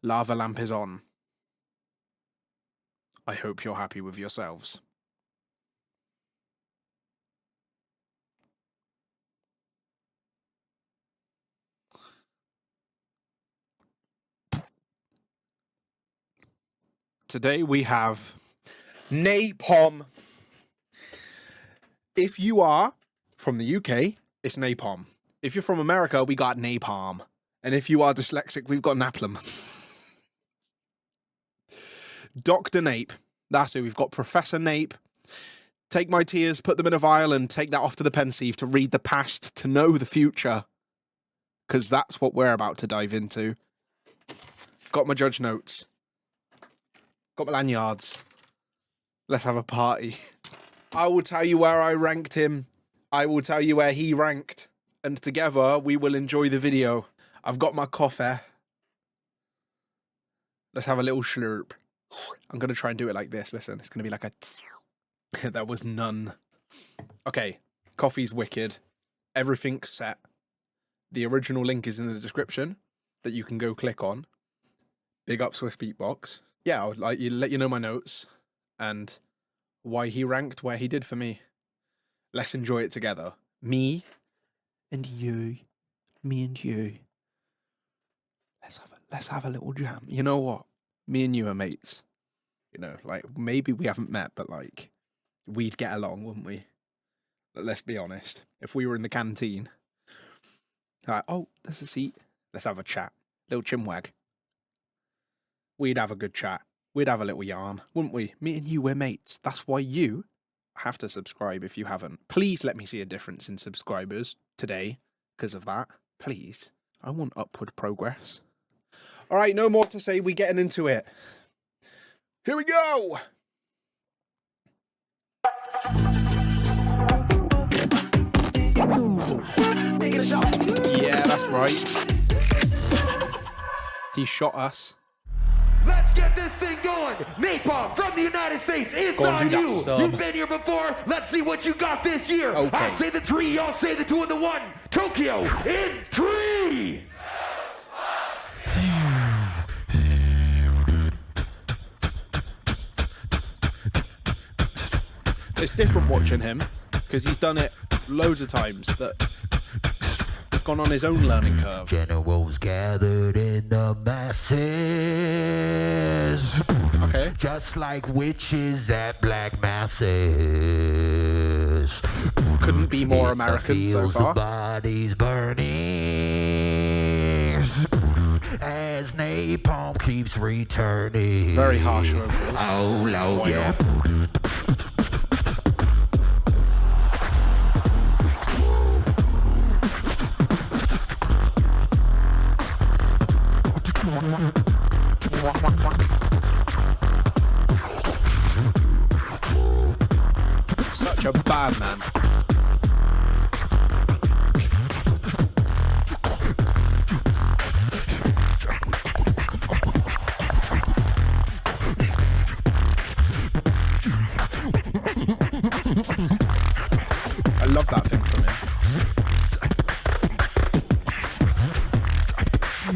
Lava lamp is on. I hope you're happy with yourselves. Today we have Napom. If you are from the UK, it's Napom. If you're from America, we got Napom. And if you are dyslexic, we've got Napom. Dr. Nape. That's who. We've got Professor Nape. Take my tears, put them in a vial, and take that off to the pensieve to read the past, to know the future. Because that's what we're about to dive into. Got my judge notes. Got my lanyards. Let's have a party. I will tell you where I ranked him. I will tell you where he ranked. And together, we will enjoy the video. I've got my coffee. Let's have a little slurp. I'm going to try and do it like this. Listen, it's going to be like a... There was none. Okay, coffee's wicked. Everything's set. The original link is in the description that you can go click on. Big up Swiss Beatbox. Yeah, I would like you let you know my notes and why he ranked where he did for me. Let's enjoy it together. Me and you. Me and you. Let's have a little jam. You know what? Me and you are mates. You know, like maybe we haven't met, but like we'd get along, wouldn't we? But let's be honest. If we were in the canteen, like, oh, there's a seat. Let's have a chat. Little chinwag. We'd have a good chat. We'd have a little yarn, wouldn't we? Me and you, we're mates. That's why you have to subscribe if you haven't. Please let me see a difference in subscribers today because of that. Please. I want upward progress. All right, no more to say. We're getting into it. Here we go. Yeah, that's right. He shot us. Let's get this thing going. Napom from the United States. It's on you. You've been here before. Let's see what you got this year. Okay. I say the 3, y'all say the 2 and the 1. Tokyo in 3. It's different watching him because he's done it loads of times. That he's gone on his own learning curve. Generals gathered in the masses. Okay. Just like witches at black masses. Couldn't be more American so far. The bodies burning as napalm keeps returning. Very harsh vocals. Oh, Lord, yeah. Such a bad man. I love that thing from him.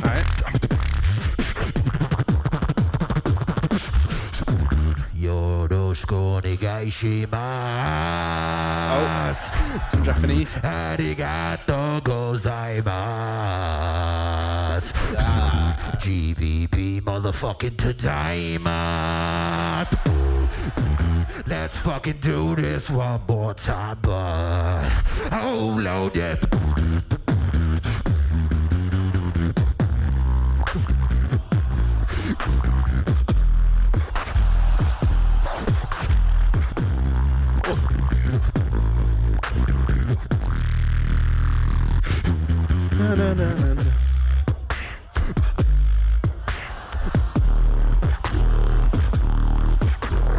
Alright. Oh, some Japanese. Arigato gozaimasu. GBB motherfucking tadaima. Let's fucking do this one more time, but oh, Lord, yeah.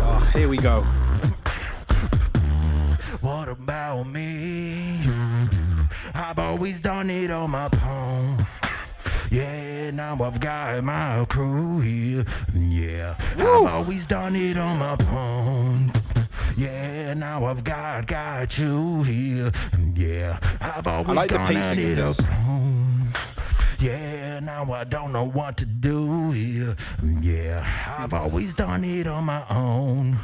Oh, here we go. What about me? I've always done it on my own. Yeah, now I've got my crew here. Yeah, Woo. I've always done it on my own. Yeah, now I've got you here. Yeah, I've always like the done pacing of it this. alone. Yeah, now I don't know what to do here. Yeah, I've always done it on my own.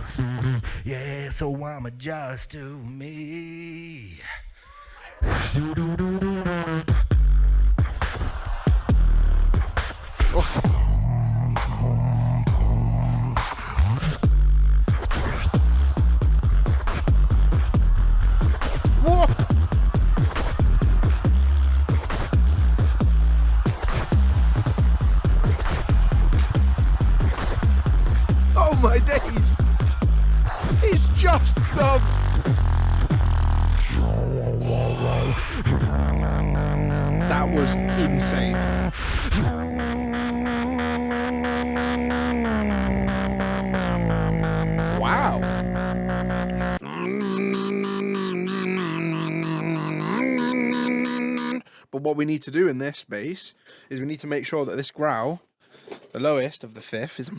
Yeah, so I'ma just do me. Oh my days! It's just some. That was insane. Wow. But what we need to do in this bass is we need to make sure that this growl, the lowest of the fifth, is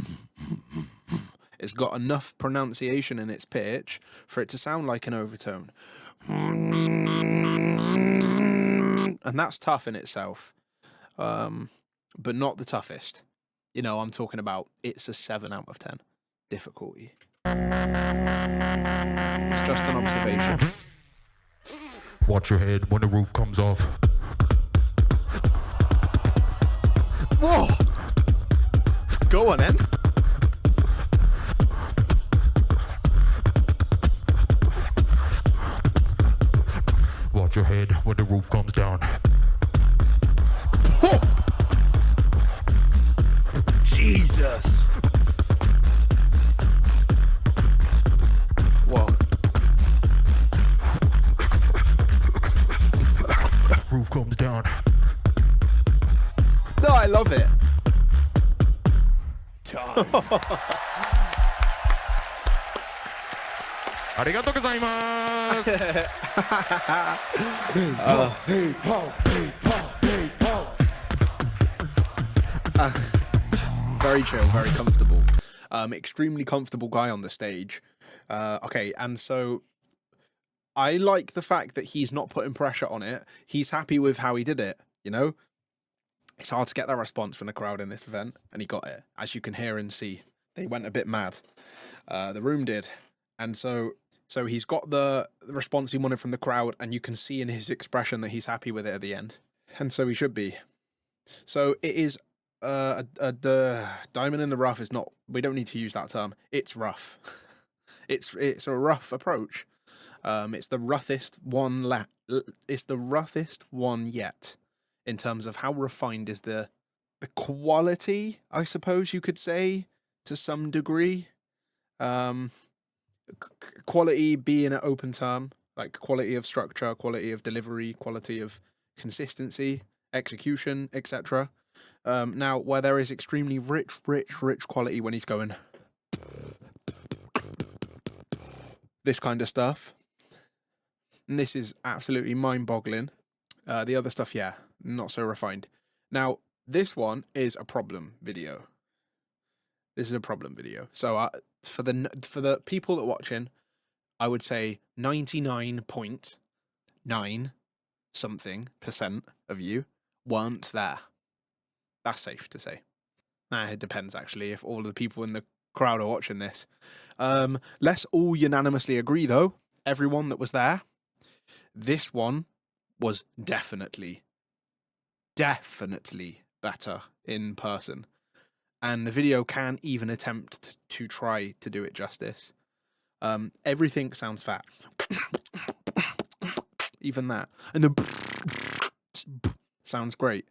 it's got enough pronunciation in its pitch for it to sound like an overtone. And that's tough in itself, but not the toughest. You know, I'm talking about it's a 7 out of 10 difficulty. It's just an observation. Watch your head when the roof comes off. Whoa! Go on then. Watch your head when the roof comes down. Whoa! Jesus! Whoa. Roof comes down. No, I love it. Arigatou gozaimasu. Very chill, very comfortable. Extremely comfortable guy on the stage. Okay, and so I like the fact that he's not putting pressure on it. He's happy with how he did it, you know? It's hard to get that response from the crowd in this event, and he got it. As you can hear and see, they went a bit mad. The room did. And so he's got the response he wanted from the crowd, and you can see in his expression that he's happy with it at the end. And so he should be. So it is the diamond in the rough is not, we don't need to use that term. It's rough. It's a rough approach. It's the roughest one it's the roughest one yet, in terms of how refined is the quality, I suppose you could say, to some degree. Quality being an open term, like quality of structure, quality of delivery, quality of consistency, execution, etc. Now, where there is extremely rich quality when he's going this kind of stuff, and this is absolutely mind-boggling. The other stuff, yeah, not so refined. Now, this one is a problem video. This is a problem video. So for the people that are watching, I would say 99.9 something% of you weren't there. That's safe to say. Nah, it depends actually if all of the people in the crowd are watching this. Let's all unanimously agree though, everyone that was there, this one was definitely better in person. And the video can even attempt to try to do it justice. Everything sounds fat. Even that. And the sounds great.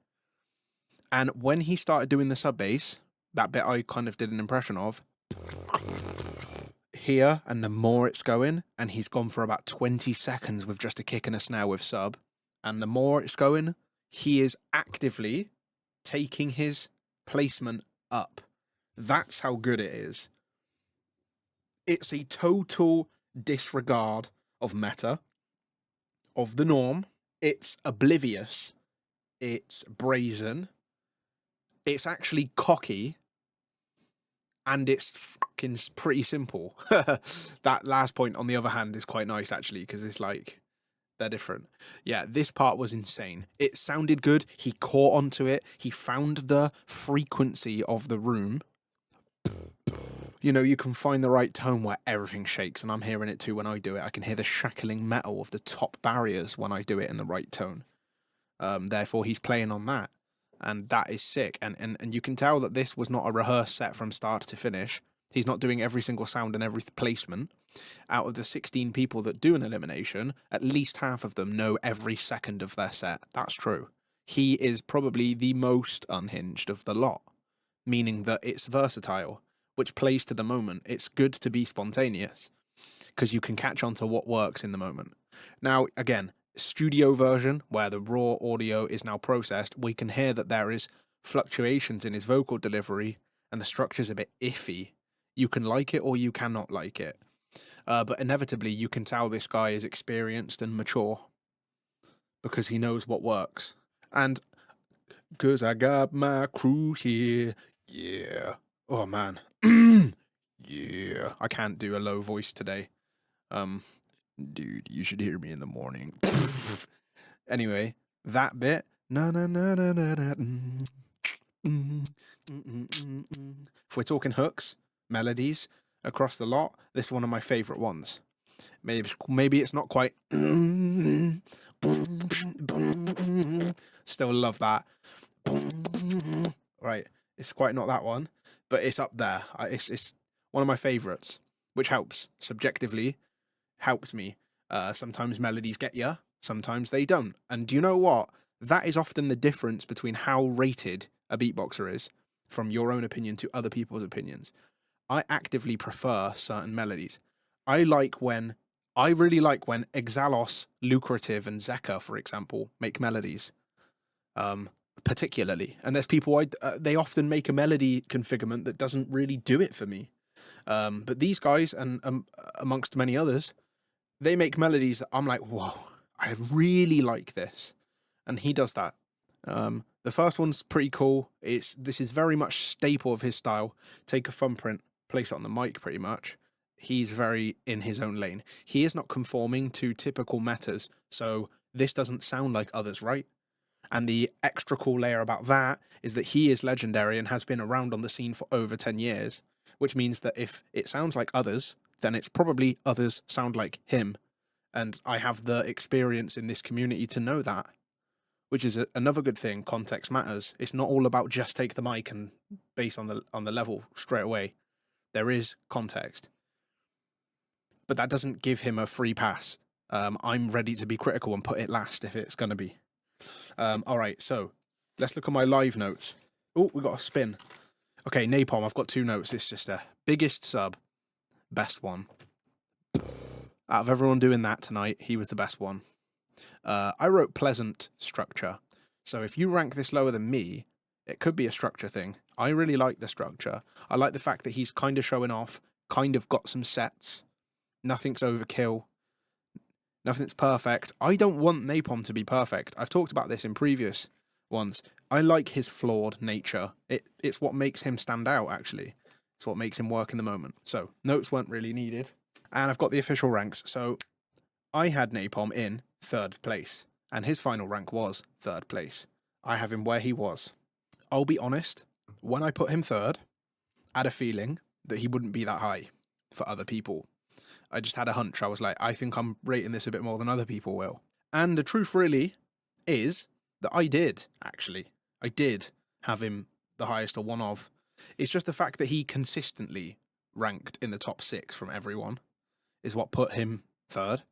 And when he started doing the sub bass, that bit I kind of did an impression of, here, and the more it's going, and he's gone for about 20 seconds with just a kick and a snare with sub, and the more it's going, he is actively taking his placement up. That's how good it is. It's a total disregard of meta, of the norm. It's oblivious. It's brazen. It's actually cocky. And it's fucking pretty simple. That last point, on the other hand, is quite nice, actually, because it's like, They're different. Yeah, this part was insane. It sounded good. He caught onto it. He found the frequency of the room. You know, you can find the right tone where everything shakes, and I'm hearing it too when I do it. I can hear the shackling metal of the top barriers when I do it in the right tone. Therefore, he's playing on that, and that is sick. And you can tell that this was not a rehearsed set from start to finish. He's not doing every single sound and every placement. Out of the 16 people that do an elimination, at least half of them know every second of their set. That's true. He is probably the most unhinged of the lot, meaning that it's versatile, which plays to the moment. It's good to be spontaneous because you can catch on to what works in the moment. Now, again, studio version, where the raw audio is now processed, we can hear that there is fluctuations in his vocal delivery and the structure's a bit iffy. You can like it or you cannot like it. But inevitably, you can tell this guy is experienced and mature because he knows what works. And because I got my crew here, yeah. Oh, man. Yeah. I can't do a low voice today. Dude, you should hear me in the morning. Anyway, that bit. Na na na na na na. If we're talking hooks, melodies across the lot, this is one of my favorite ones. Maybe it's not quite. Still love that. Right, it's quite not that one, but it's up there. It's one of my favorites, which helps subjectively. Helps me. Sometimes melodies get ya, sometimes they don't. And do you know what? That is often the difference between how rated a beatboxer is from your own opinion to other people's opinions. I actively prefer certain melodies. I really like when Exalos, Lucrative, and Zeka, for example, make melodies. Particularly. And there's people, they often make a melody configurement that doesn't really do it for me. But these guys, and amongst many others, they make melodies that I'm like, whoa, I really like this. And he does that. The first one's pretty cool. This is very much staple of his style. Take a thumbprint, place it on the mic pretty much. He's very in his own lane. He is not conforming to typical metas, so this doesn't sound like others, right? And the extra cool layer about that is that he is legendary and has been around on the scene for over 10 years, which means that if it sounds like others, then it's probably others sound like him. And I have the experience in this community to know that, which is another good thing. Context matters. It's not all about just take the mic and bass on the level straight away. There is context. But that doesn't give him a free pass. I'm ready to be critical and put it last if it's going to be. All right, so let's look at my live notes. Oh, we got a spin. Okay, Napom, I've got 2 notes. It's just a biggest sub, best one. Out of everyone doing that tonight, he was the best one. I wrote pleasant structure. So if you rank this lower than me, it could be a structure thing. I really like the structure. I like the fact that he's kind of showing off, kind of got some sets. Nothing's overkill. Nothing's perfect. I don't want Napom to be perfect. I've talked about this in previous ones. I like his flawed nature. It's what makes him stand out, actually. It's what makes him work in the moment. So, notes weren't really needed. And I've got the official ranks. So, I had Napom in 3rd place. And his final rank was 3rd place. I have him where he was. I'll be honest. When I put him 3rd, I had a feeling that he wouldn't be that high for other people. I just had a hunch. I was like, I think I'm rating this a bit more than other people will. And the truth really is that I did, actually. I did have him the highest or one of. It's just the fact that he consistently ranked in the top 6 from everyone is what put him 3rd.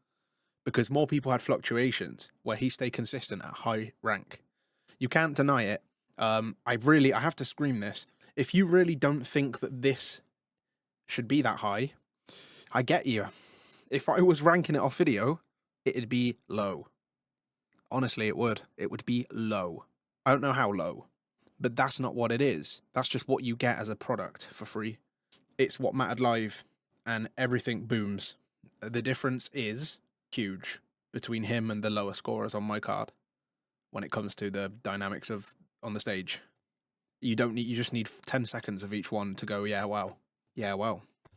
Because more people had fluctuations where he stayed consistent at high rank. You can't deny it. I have to scream this. If you really don't think that this should be that high, I get you. If I was ranking it off video, it'd be low. Honestly, it would. It would be low. I don't know how low, but that's not what it is. That's just what you get as a product for free. It's what mattered live, and everything booms. The difference is huge between him and the lower scorers on my card when it comes to the dynamics of on the stage. You just need 10 seconds of each one to go, yeah, well.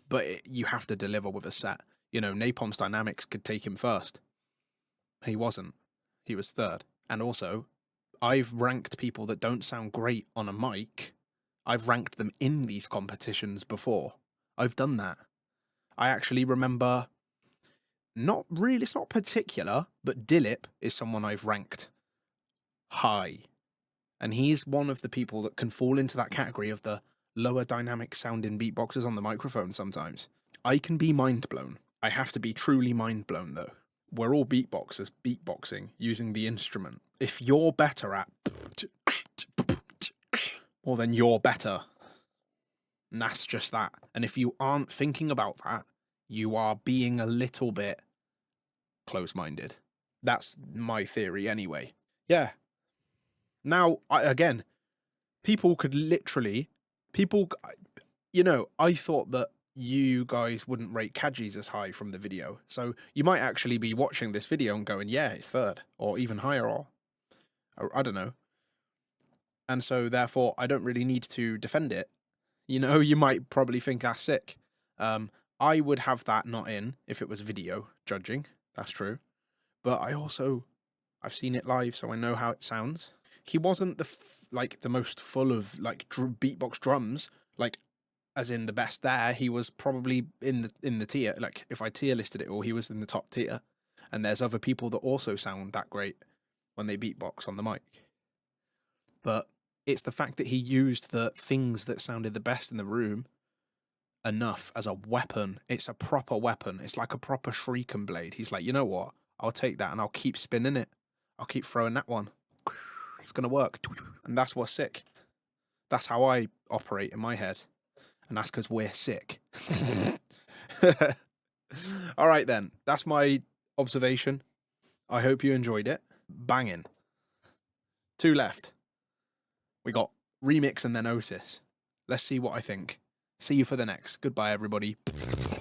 But you have to deliver with a set. You know, Napom's dynamics could take him first. He wasn't. He was third. And also, I've ranked people that don't sound great on a mic. I've ranked them in these competitions before. I've done that. I actually remember, not really, it's not particular, but Dilip is someone I've ranked high. And he's one of the people that can fall into that category of the lower dynamic sounding beatboxers on the microphone sometimes. I can be mind blown. I have to be truly mind blown though. We're all beatboxers beatboxing using the instrument. If you're better at, well, then you're better. And that's just that. And if you aren't thinking about that, you are being a little bit close-minded. That's my theory anyway. Yeah. Now, again, people could literally, I thought that you guys wouldn't rate Kajis as high from the video. So you might actually be watching this video and going, yeah, it's third, or even higher, or I don't know. And so therefore, I don't really need to defend it. You might probably think that's sick. I would have that not in if it was video judging. That's true. But I've seen it live, so I know how it sounds. He wasn't the most full of beatbox drums, as in the best there. He was probably in the tier. Like if I tier listed it all, he was in the top tier. And there's other people that also sound that great when they beatbox on the mic. But it's the fact that he used the things that sounded the best in the room enough as a weapon. It's a proper weapon. It's like a proper shrieking blade. He's like, you know what? I'll take that and I'll keep spinning it. I'll keep throwing that one. It's going to work. And that's what's sick. That's how I operate in my head. And that's because we're sick. All right, then. That's my observation. I hope you enjoyed it. Banging. 2 left. We got Remix and then Otis. Let's see what I think. See you for the next. Goodbye, everybody.